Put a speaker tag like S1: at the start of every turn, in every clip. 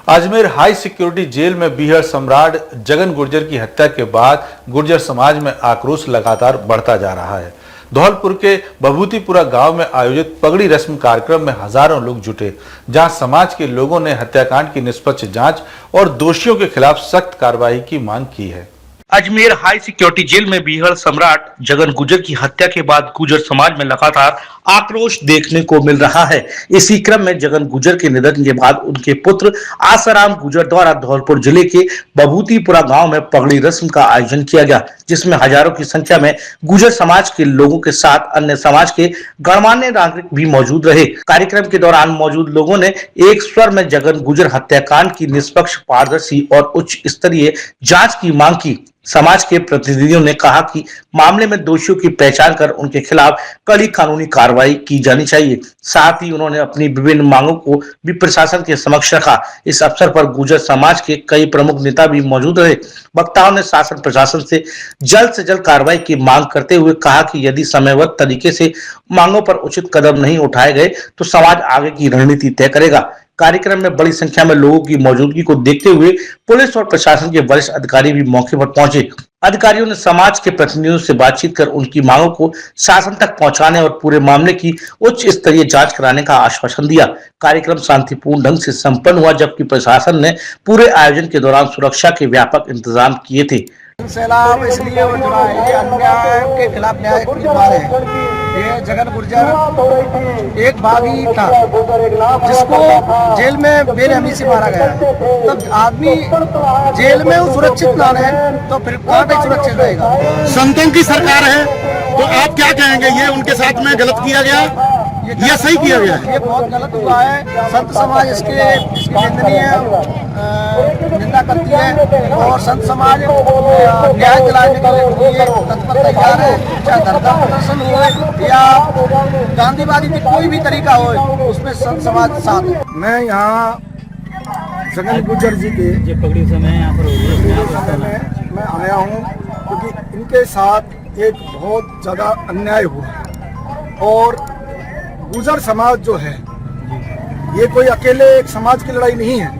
S1: Ajmer high security jail में बीहड़ सम्राट जगन गुर्जर की हत्या के बाद गुर्जर समाज में आक्रोश लगातार बढ़ता जा रहा है। धौलपुर के बभूतिपुरा गांव में आयोजित पगड़ी रस्म कार्यक्रम में हजारों लोग जुटे, जहां समाज के लोगों ने हत्याकांड की निष्पक्ष जांच और दोषियों के खिलाफ सख्त कार्रवाई की मांग की है।
S2: अजमेर हाई सिक्योरिटी जेल में बीहड़ सम्राट जगन गुर्जर की हत्या के बाद गुर्जर समाज में लगातार आक्रोश देखने को मिल रहा है। इसी क्रम में जगन गुर्जर के निधन के बाद उनके पुत्र आसाराम गुर्जर द्वारा धौलपुर जिले के बभूतिपुरा गांव में पगड़ी रस्म का आयोजन किया गया, जिसमें हजारों की संख्या में गुर्जर समाज के लोगों के साथ अन्य समाज के गणमान्य नागरिक भी मौजूद रहे। कार्यक्रम के दौरान मौजूद लोगों ने एक स्वर में जगन गुर्जर हत्याकांड की निष्पक्ष, पारदर्शी और उच्च स्तरीय जांच की मांग की। समाज के प्रतिनिधियों ने कहा कि मामले में दोषियों की पहचान कर उनके खिलाफ कड़ी कानूनी कार्रवाई की जानी चाहिए। साथ ही उन्होंने अपनी विभिन्न मांगों को भी प्रशासन के समक्ष रखा। इस अवसर पर गुर्जर समाज के कई प्रमुख नेता भी मौजूद रहे। वक्ताओं ने शासन प्रशासन से जल्द कार्रवाई की मांग करते हुए कहा कि यदि समयबद्ध तरीके से मांगों पर उचित कदम नहीं उठाए गए तो समाज आगे की रणनीति तय करेगा। कार्यक्रम में बड़ी संख्या में लोगों की मौजूदगी को देखते हुए पुलिस और प्रशासन के वरिष्ठ अधिकारी भी मौके पर पहुंचे। अधिकारियों ने समाज के प्रतिनिधियों से बातचीत कर उनकी मांगों को शासन तक पहुंचाने और पूरे मामले की उच्च स्तरीय जांच कराने का आश्वासन दिया। कार्यक्रम शांतिपूर्ण ढंग से संपन्न हुआ, जबकि प्रशासन ने पूरे आयोजन के दौरान सुरक्षा के व्यापक इंतजाम किए थे।
S3: सैलाब इसलिए हो रहा है, ये अन्याय के खिलाफ न्याय की बात है। ये जगन गुर्जर एक बागी था जिसको जेल में बेरहमी से मारा गया। तब आदमी जेल में सुरक्षित ना रहे तो फिर कहाँ तक सुरक्षित रहेगा।
S4: संतों की सरकार है तो आप क्या कहेंगे, ये उनके साथ में गलत किया गया या सही किया गया?
S3: ये बहुत गलत हुआ है। संत समाज इसकी निंदनीय निंदा करती है और संत समाज न्याय दिलाने के लिए तत्पर तैयार है। चाहे धरना प्रदर्शन हो या गांधीवादी में कोई भी तरीका हो, उसमें संत समाज साथ है।
S4: मैं यहाँ जगन गुर्जर जी के
S5: पगड़ी समय यहाँ पर
S4: मैं आया हूँ क्योंकि इनके साथ एक बहुत ज़्यादा अन्याय हुआ और गुर्जर समाज जो है ये कोई अकेले एक समाज की लड़ाई नहीं है।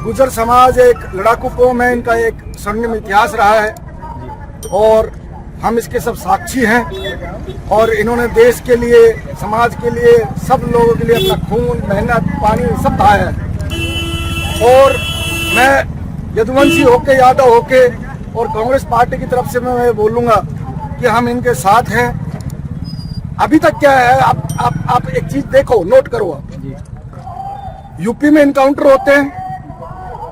S4: गुर्जर समाज एक लड़ाकू कौम है, इनका एक स्वर्णिम इतिहास रहा है और हम इसके सब साक्षी हैं। और इन्होंने देश के लिए, समाज के लिए, सब लोगों के लिए अपना खून, मेहनत, पानी सब बहाया है। और मैं यदुवंशी होके, यादव होके और कांग्रेस पार्टी की तरफ से मैं बोलूँगा कि हम इनके साथ हैं। अभी तक क्या है, आप एक चीज देखो, नोट करो। आप यूपी में इनकाउंटर होते हैं,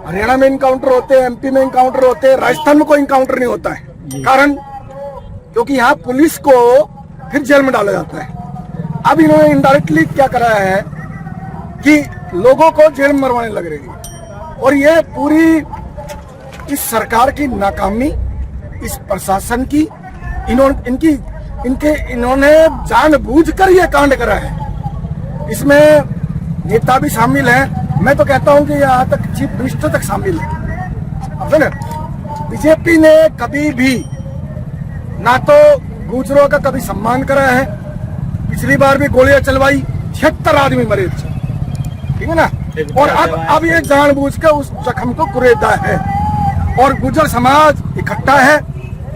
S4: हरियाणा में इनकाउंटर होते हैं, एमपी में इनकाउंटर होते हैं, राजस्थान में कोई इनकाउंटर नहीं होता है। कारण क्योंकि यहाँ पुलिस को फिर जेल में डाला जाता है। अब इन्होंने इनडायरेक्टली क्या कराया है कि लोगों को जेल में मरवाने लग रही है। और ये पूरी इस सरकार की नाकामी, इस प्रशासन की, इन्होंने जानबूझकर ये कांड करा है। इसमें नेता भी शामिल हैं। मैं तो कहता हूं कि यहाँ तक चीफ मिनिस्टर तक शामिल है। बीजेपी ने कभी भी ना तो गुर्जरों का कभी सम्मान करा है। पिछली बार भी गोलियां चलवाई, 76 आदमी मरे, ठीक है ना। और अब ये जानबूझकर उस जख्म को कुरेदा है और गुर्जर समाज इकट्ठा है,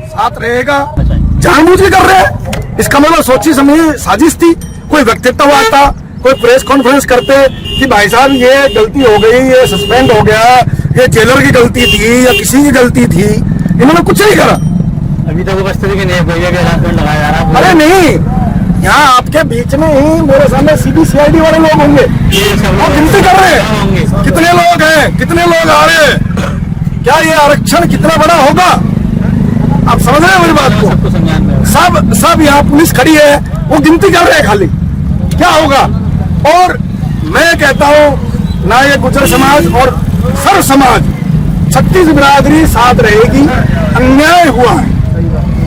S4: साथ रहेगा। जानबूझ के कर रहे हैं, इसका मतलब सोची समझी साजिश थी। कोई व्यक्तित्व आता, कोई प्रेस कॉन्फ्रेंस करते कि भाई साहब ये गलती हो गई, ये सस्पेंड हो गया, ये जेलर की गलती थी या किसी की गलती थी। इन्होंने कुछ नहीं करा।
S5: अभी तक बस तरीके लगाया जा रहा।
S4: अरे नहीं, यहाँ आपके बीच में ही मेरे सामने CBCID वाले लोग होंगे, वो गिनती कर रहे हैं कितने लोग हैं, कितने लोग आ रहे हैं, क्या ये आरक्षण कितना बड़ा होगा। आप समझ रहे हैं मेरी बात को? सब यहाँ पुलिस खड़ी है, वो गिनती कर रहे हैं खाली क्या होगा। और मैं कहता हूँ ना, ये गुर्जर समाज और सर्व समाज, छत्तीस बिरादरी साथ रहेगी। अन्याय हुआ है,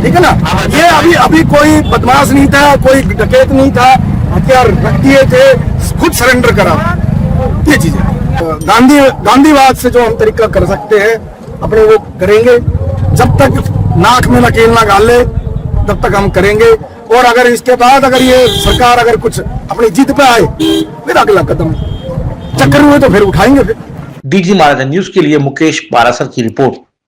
S4: ठीक है ना। ये अभी कोई बदमाश नहीं था, कोई डकैत नहीं था, हथियार रख दिए थे, खुद सरेंडर करा। ये चीजें गांधीवाद से जो हम तरीका कर सकते हैं अपने वो करेंगे। जब तक नाक में नकेल ना डाले तब तक हम करेंगे। और अगर इसके बाद अगर ये सरकार अगर कुछ अपनी जिद पे आए फिर अगला कदम चक्कर हुए तो फिर उठाएंगे फिर।
S2: डीजी महाराजा न्यूज के लिए मुकेश बारासर की रिपोर्ट।